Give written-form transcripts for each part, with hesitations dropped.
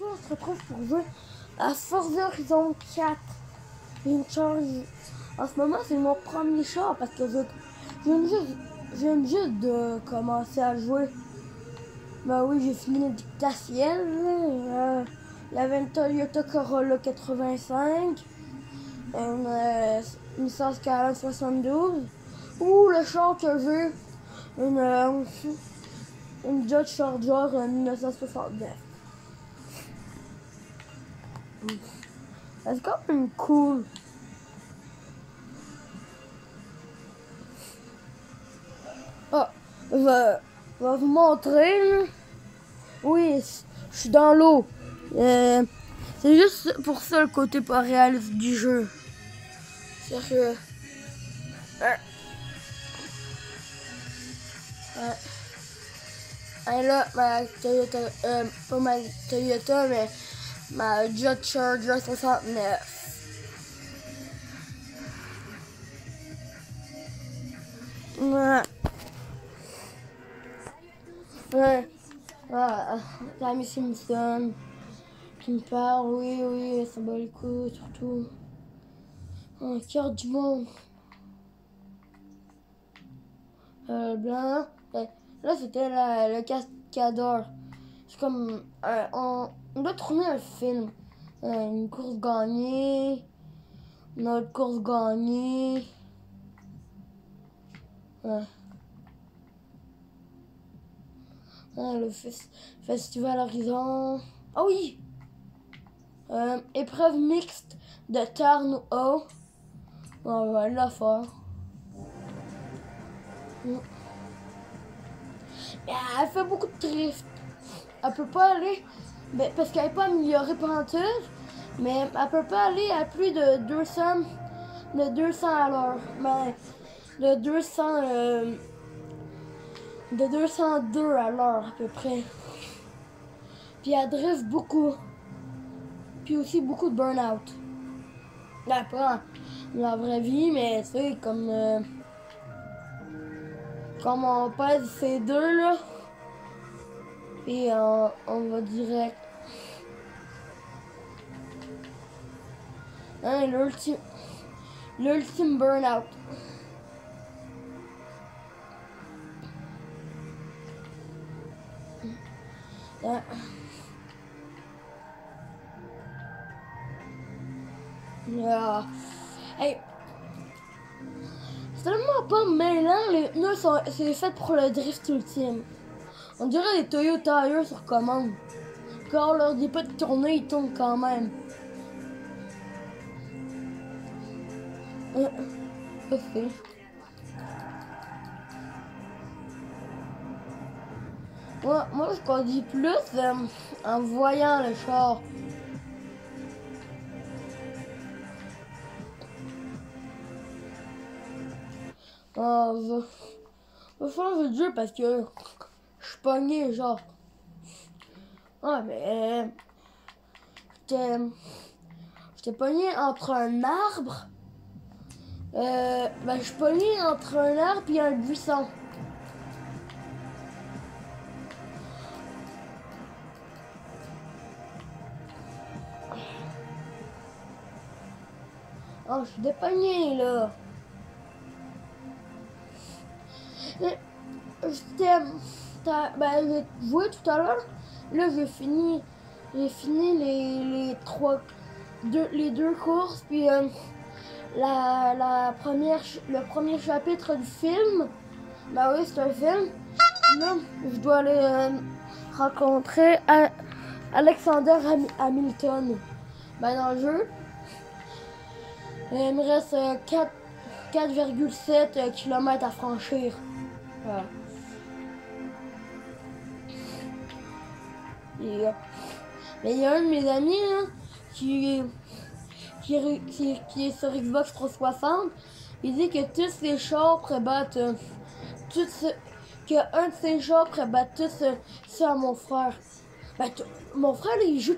aujourd'hui, on se retrouve pour jouer à Forza Horizon 4. Une charge. En ce moment, c'est mon premier char parce que je viens juste de commencer à jouer. Ben oui, j'ai fini le dictatiel. Il y avait une Toyota Corolla 85, une Nissan Skyline 72, ou le char que j'ai, une Dodge Charger 1969. C'est quand même cool. Ah, je vais vous montrer. Là. Oui, je suis dans l'eau. C'est juste pour ça le côté pas réaliste du jeu. C'est que... Et là, ma Toyota, pas ma Toyota, mais ma Dodge Charger 69. Ouais. Tammy Simpson qui me parle, oui, ça bat les couilles, surtout. Un cœur du monde. Blanc. Là, c'était le cascadeur. C'est comme. On doit tourner un film. Une course gagnée. Une autre course gagnée. Ouais. Le Festival Horizon. Ah oui! Épreuve mixte de Tarn haut. On va la faire. Elle fait beaucoup de drift. Elle peut pas aller. Parce qu'elle n'est pas améliorée pantoute. Mais elle peut pas aller à plus de 200 à l'heure. Mais de 202 à l'heure à peu près. Puis elle drift beaucoup. Puis aussi beaucoup de burn-out. Pas dans la vraie vie, mais c'est comme on pèse ces deux là. Et on va direct. Hein, l'ultime burn-out. Hey. C'est tellement pas mêlant, les pneus c'est fait pour le drift ultime. On dirait des Toyota Tires sur commande. Quand on leur dit pas de tourner, ils tournent quand même. Ça fait. Moi je conduis plus en voyant le char. Je vais changer de jeu parce que je suis pogné, genre. Ouais, mais j'étais pogné entre un arbre. Je suis pogné entre un arbre et un buisson. Oh, je suis dépogné là. J'ai joué tout à l'heure. Là, j'ai fini les deux courses. Puis le premier chapitre du film. Bah oui, c'est un film. Là, je dois aller rencontrer Alexander Hamilton. Dans le jeu. Il me reste 4,7 km à franchir. Voilà. Mais il y a un de mes amis là, qui est sur Xbox 360. Il dit que tous ses chars prébattent qu'un de ses chars prébattent tous ça à mon frère. Mon frère là, il joue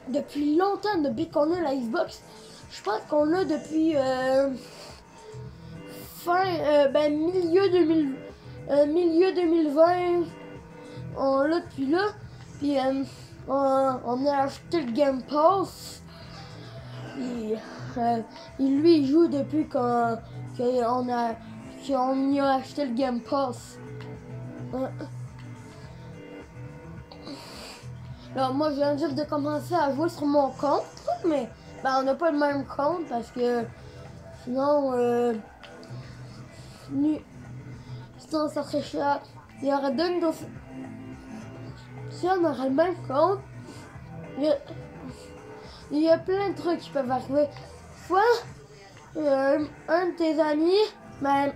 depuis longtemps, depuis qu'on a la Xbox. Je pense qu'on l'a depuis milieu 2020. On l'a depuis là. Puis on a acheté le Game Pass. Lui, il joue depuis qu'on y a acheté le Game Pass. Alors, moi, je viens juste de commencer à jouer sur mon compte, mais ben, on n'a pas le même compte parce que sinon, sinon ça serait cher. Il y aurait deux de si on aurait le même compte, il y a plein de trucs qui peuvent arriver. Soit un de tes amis, même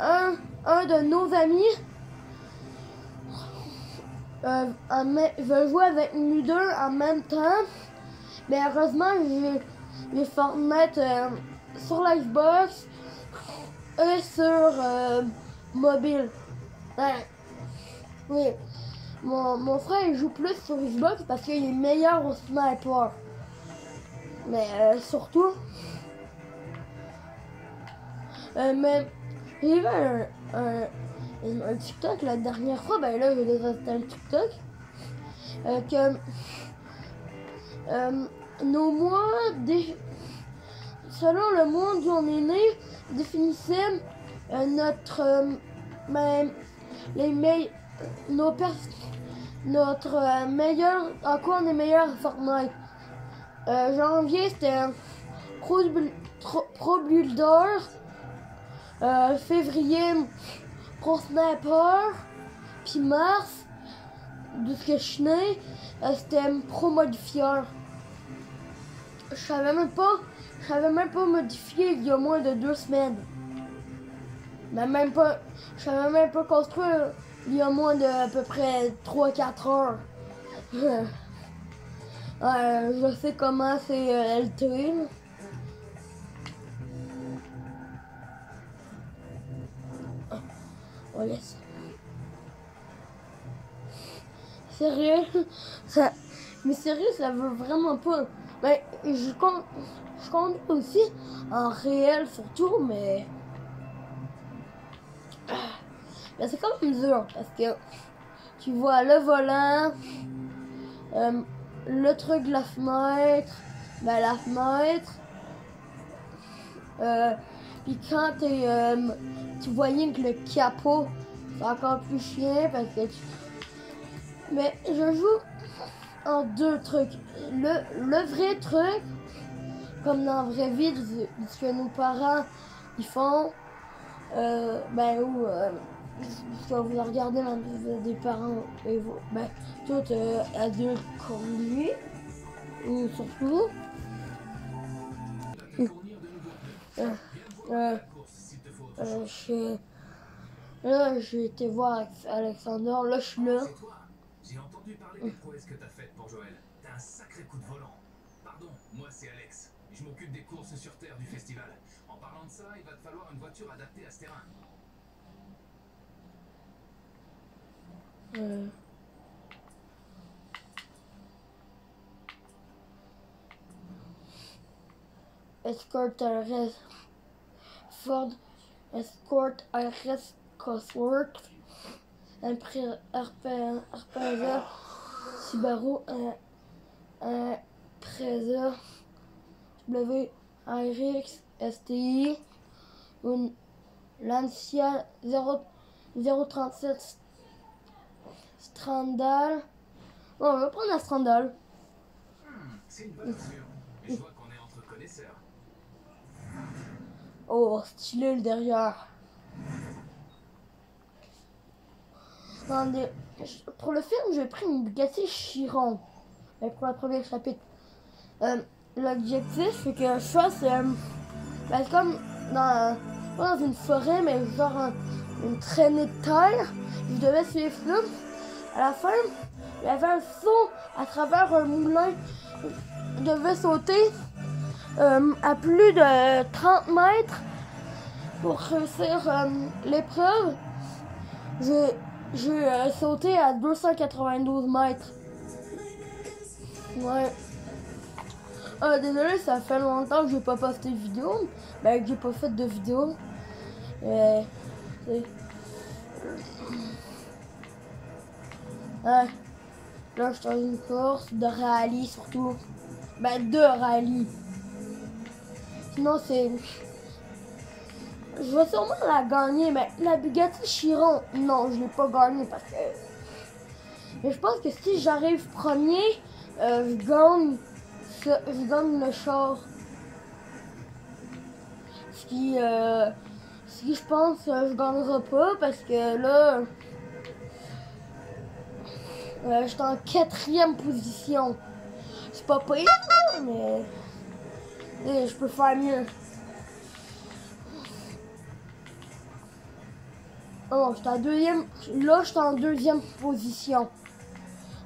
un de nos amis, veut jouer avec nous deux en même temps. Mais heureusement, j'ai Fortnite sur la Xbox et sur mobile. Ouais. Oui. Mon frère il joue plus sur Xbox parce qu'il est meilleur au sniper. Mais surtout, mais j'ai vu un TikTok la dernière fois, ben là j'ai déjà fait un TikTok, que nos mois, selon le monde où on est né, définissait notre notre meilleur, à quoi on est meilleur à Fortnite. Janvier c'était Pro Builder, février Pro Sniper, puis mars, de ce que je suis né, c'était Pro Modifier. Je savais même pas modifier il y a moins de 2 semaines. Mais je savais même pas construire il y a moins de à peu près 3-4 heures. Je sais comment c'est LT. Oh yes. Sérieux? Mais sérieux, ça veut vraiment pas. Mais je compte aussi en réel surtout, mais c'est quand même dur parce que tu vois le volant, le truc de la fenêtre, la fenêtre, puis quand tu voyais que le capot, c'est encore plus chiant parce que mais je joue en 2 trucs. Le vrai truc, comme dans la vraie vie, ce que nos parents ils font, où ce que vous regardez dans des parents et vous, tout adultes comme lui, ou surtout. Là, j'ai été voir Alexander, là je suis là. J'ai entendu parler des prouesses que t'as faites pour Joël. T'as un sacré coup de volant. Pardon, moi c'est Alex. Je m'occupe des courses sur terre du festival. En parlant de ça, il va te falloir une voiture adaptée à ce terrain. Escort RS Ford Escort RS Cosworth Impreza Subaru Impreza WRX STI une Lancia 037 Strandal. Bon, on va prendre la Strandal. C'est une bonne voiture. Mais je vois qu'on est entre connaisseurs. Oh, stylé le derrière. Pour le film, j'ai pris une Bugatti Chiron. Mais pour le premier chapitre. L'objectif, c'est que je fasse. C'est comme pas dans une forêt, mais genre une traînée de terre. Je devais suivre ça. À la fin, il y avait un saut à travers un moulin. Je devais sauter à plus de 30 mètres pour réussir l'épreuve. J'ai sauté à 292 mètres. Ouais. Désolé, ça fait longtemps que j'ai pas posté de vidéo. Que j'ai pas fait de vidéo. là, je suis dans une course de rallye surtout. Ben, de rallye. Sinon, c'est... Je vais sûrement la gagner, mais la Bugatti Chiron, non, je l'ai pas gagnée parce que... Mais je pense que si j'arrive premier, je gagne le char. Si je pense je gagnerai pas parce que là, je suis en 4e position. C'est pas pire, mais je peux faire mieux. Oh, je suis en 2e. Là, je suis en 2e position.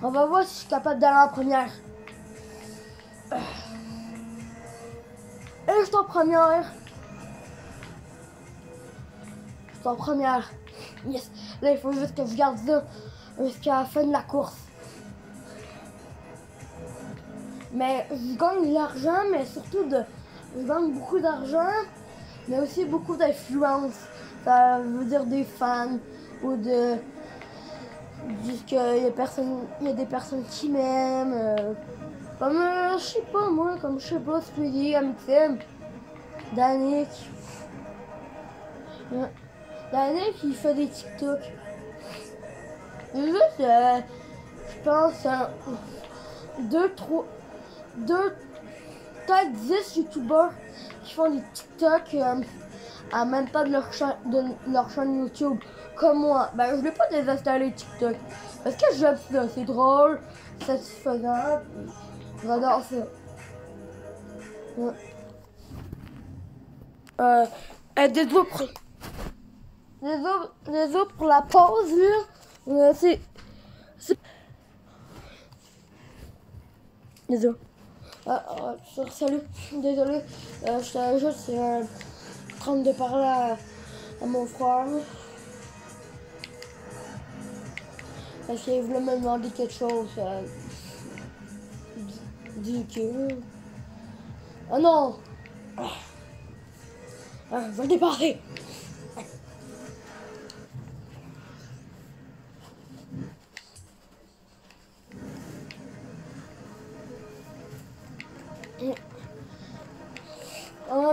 On va voir si je suis capable d'aller en première. Et je suis en première. Je suis en première. Yes. Là, il faut juste que je garde ça jusqu'à la fin de la course. Mais je gagne de l'argent, mais surtout je gagne beaucoup d'argent, mais aussi beaucoup d'influence. Ça veut dire des fans ou de juste qu'il y a des personnes qui m'aiment. Comme je sais pas moi, comme je sais pas Squiddy, Amixem, Danick. Danick il fait des TikTok. Juste je pense peut-être 10 youtubeurs qui font des TikTok en même temps de leur chaîne YouTube. Comme moi. Ben, je vais pas désinstaller TikTok. Parce que j'aime ça. C'est drôle, satisfaisant. J'adore ça. Ouais. Désolé pour la pause, là. Désolé. Salut, désolé. J'étais juste en train de parler à mon frère. Parce qu'il voulait me demander quelque chose. Dis que... Oh non! Je vais le dépasser!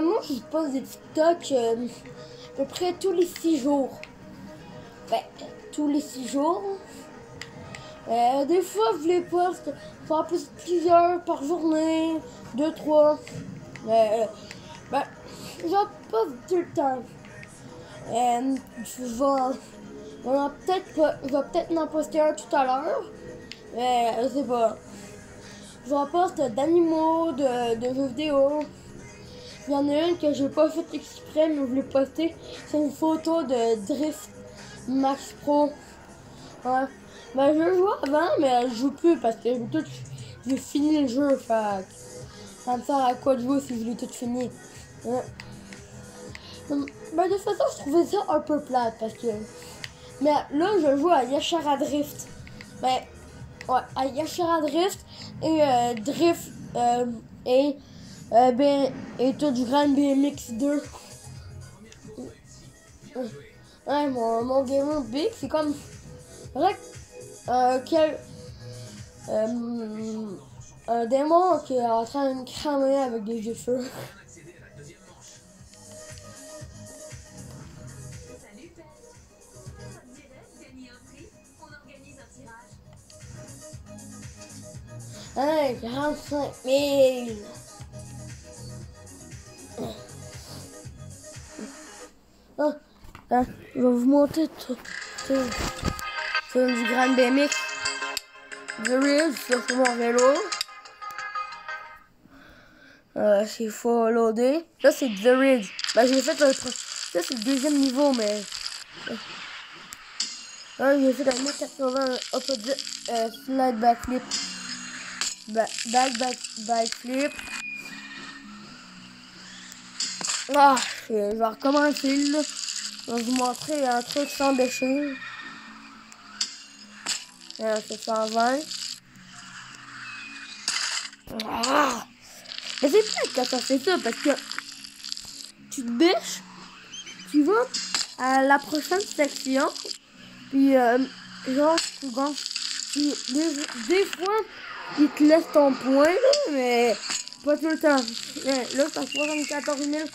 Moi, je pose des TikTok à peu près tous les 6 jours. Ben, tous les 6 jours. Des fois, je les poste, en plus plusieurs par journée, 2, 3. Ben, j'en poste tout le temps. Je vais peut-être en poster un tout à l'heure. Mais je sais pas. J'en poste d'animaux, de jeux vidéo. Il y en a une que j'ai pas fait exprès, mais je l'ai postée. C'est une photo de Drift Max Pro. Ouais. Ben, je jouais avant, mais je joue plus parce que j'ai fini le jeu. Fait ça me sert à quoi de jouer si je l'ai tout fini. Ouais. Ben, de toute façon, je trouvais ça un peu plate parce que. Mais là, je joue à Yashara Drift. Ben, ouais, à Yashara Drift et Drift et tout du Grand BMX 2. Ouais, mon Game Big, c'est comme. Un démon qui est en train de me cramer avec des yeux de feu. Salut Pet. Ça te dirait de gagner un prix? On organise un tirage. 45 000. Je vais vous montrer tout. C'est du Grand BMX. Du Ridge sur mon vélo. C'est full loadé. Là, c'est The Ridge. Ben, j'ai fait un truc. Ça, c'est le deuxième niveau, mais. Là, j'ai fait un 1080 opposite slide backflip. Backflip. Ah, je vais recommencer là. Je vais vous montrer un truc sans déchets. C'est 120. Ah! Mais c'est plate quand ça fait ça parce que tu te bêches, tu vas à la prochaine section, puis genre tu gagnes Des fois, il te laisse ton point, là, mais pas tout le temps. Ouais, là, c'est à 74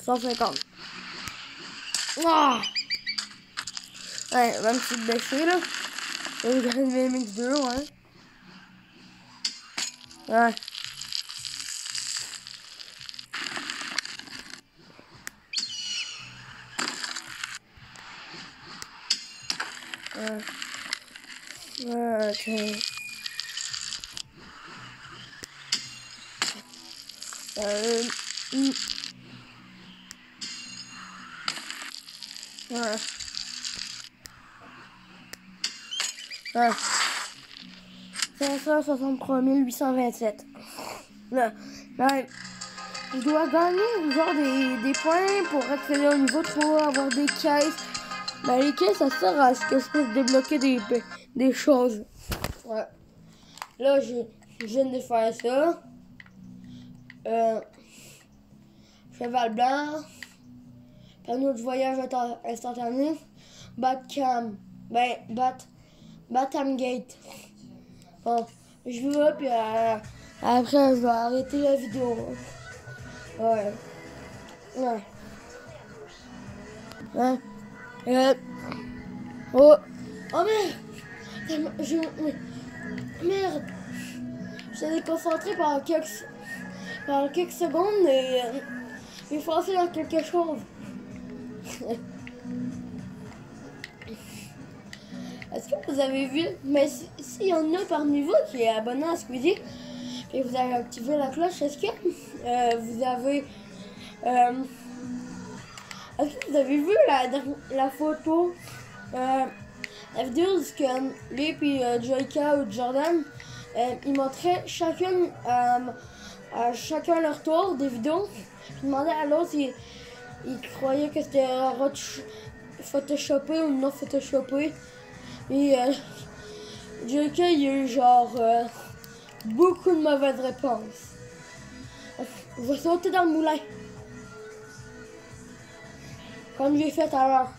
150. Ah! Ouais, même si c'est baissé, là. Je gagne MX2, ouais. Ouais. Ok. Hmm. Ouais. Ouais. 563 827. Là, je dois gagner genre des points pour accéder au niveau 3, avoir des caisses. Ben, les caisses, ça sert à ce que je puisse débloquer des choses. Ouais. Là, je viens de faire ça. Cheval blanc. Panneau de voyage instantané. Batcam. Ben, Batham Gate. Bon, je vais, puis après, je vais arrêter la vidéo. Ouais. Ouais. Ouais. Oh. Oh merde! Merde! J'étais déconcentré pendant quelques secondes et j'ai foncé dans quelque chose. Est-ce que vous avez vu? Mais s'il y en a parmi vous qui est abonné à Squeezie et vous avez activé la cloche, est-ce que vous avez vu la photo, la vidéo où que lui puis Joyka ou Jordan ils montraient à chacun leur tour des vidéos. Ils demandaient à l'autre s'il croyait que c'était photoshopé ou non photoshopé. Et JK, il y a eu genre beaucoup de mauvaises réponses. Je vais sauter dans le moulin. Comme j'ai fait tout à l'heure.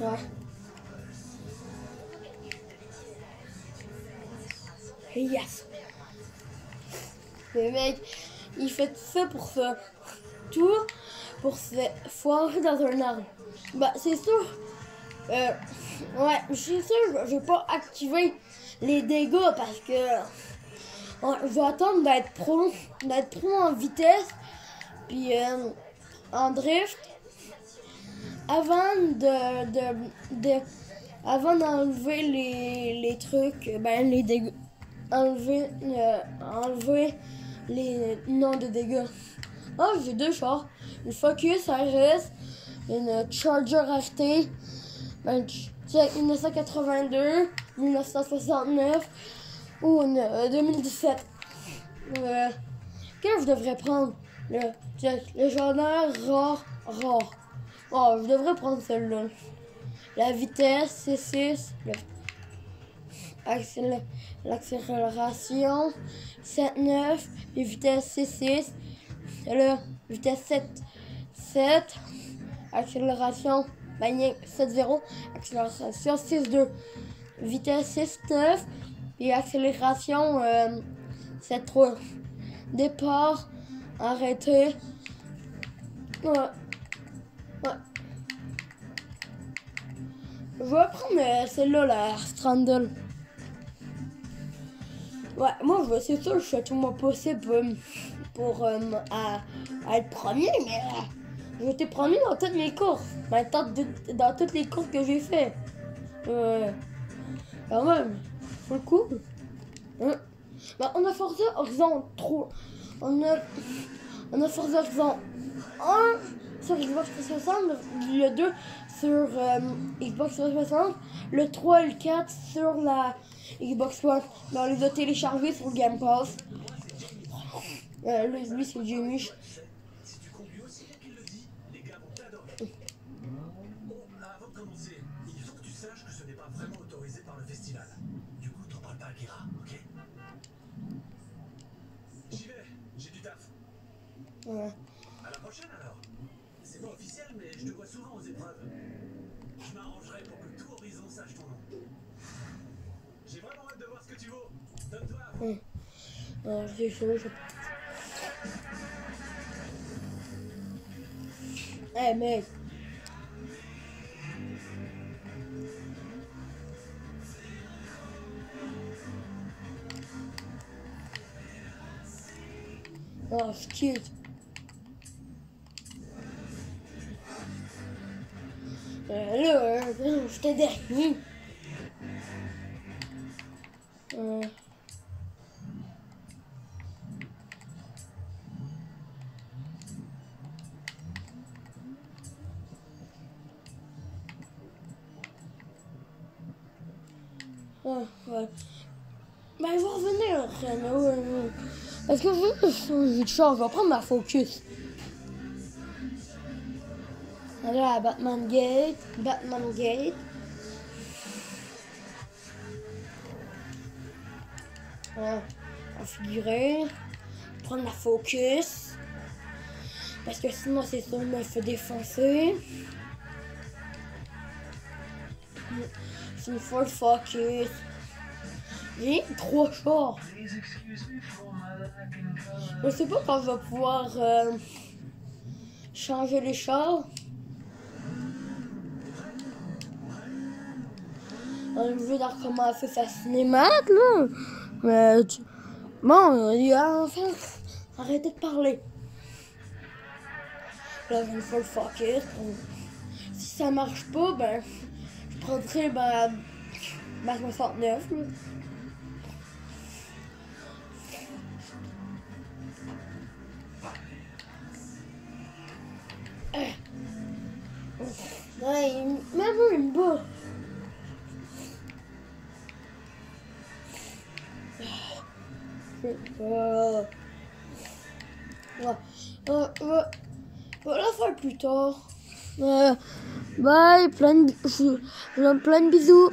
Ouais. Yes. Le mec, il fait tout ça pour ça. Tout pour se foirer dans un arbre. Bah, c'est sûr. Ouais, je suis sûr, je vais pas activer les dégâts parce que je vais attendre d'être pro en vitesse, puis en drift, avant avant d'enlever les trucs, ben les dégâts, enlever les noms de dégâts. Oh, j'ai deux chars, une Focus RS, une Charger RT, ben, 1982, 1969 ou une 2017. Quel je devrais prendre? Le légendaire rare. Oh, je devrais prendre celle-là. La vitesse, C6. L'accélération, 7,9. Les vitesses, C6. La vitesse 7. Accélération, 7,0. Accélération, 6,2. Vitesse 6,9. Et accélération, 7,3. Départ, arrêté. Ouais. Je vais prendre celle-là, la Strandle. Ouais, moi, c'est sûr, je fais tout mon possible pour être premier, mais j'ai été premier dans toutes mes courses. Dans toutes les courses que j'ai fait. Quand même, c'est cool. Bah, on a Forza Horizon 3. On a Forza Horizon 1 sur Xbox 360, le 2 sur Xbox 360, le 3 et le 4 sur la Xbox One. On les a téléchargés sur Game Pass. Lui, c'est Jamie. Si tu conduis aussi bien qu'il le dit, les gars vont t'adorer. Avant de commencer, il faut que tu saches que ce n'est pas vraiment autorisé par le festival. Du coup, t'en parles pas à Kira, ok? J'y vais. Ouais. À la prochaine alors. C'est pas officiel, mais je te vois souvent aux épreuves. Je m'arrangerai pour que tout Horizon sache ton nom. J'ai vraiment hâte de voir ce que tu vaux. Donne-toi à fond. C'est chaud. Eh mec. Oh, shit. Là, j'étais dernier. Ouais. Ben, je vais revenir, Renaud. Parce que je veux changer de char, je vais prendre ma Focus. Aller à Batman Gate. Ouais, configurer. Prendre la Focus. Parce que sinon, c'est sûr, me fait défoncer. C'est une fois le Focus. J'ai 3 chars. Je sais pas quand je vais pouvoir changer les chars. Je veux de recommencer sa cinémate, là. Mais bon, il y a enfin arrêtez de parler. Là, j'ai une fois le Focus. Si ça marche pas, ben je prendrai ma 69, là. Ouais, même il me bat. On va la faire plus tard. Bye, plein de bisous.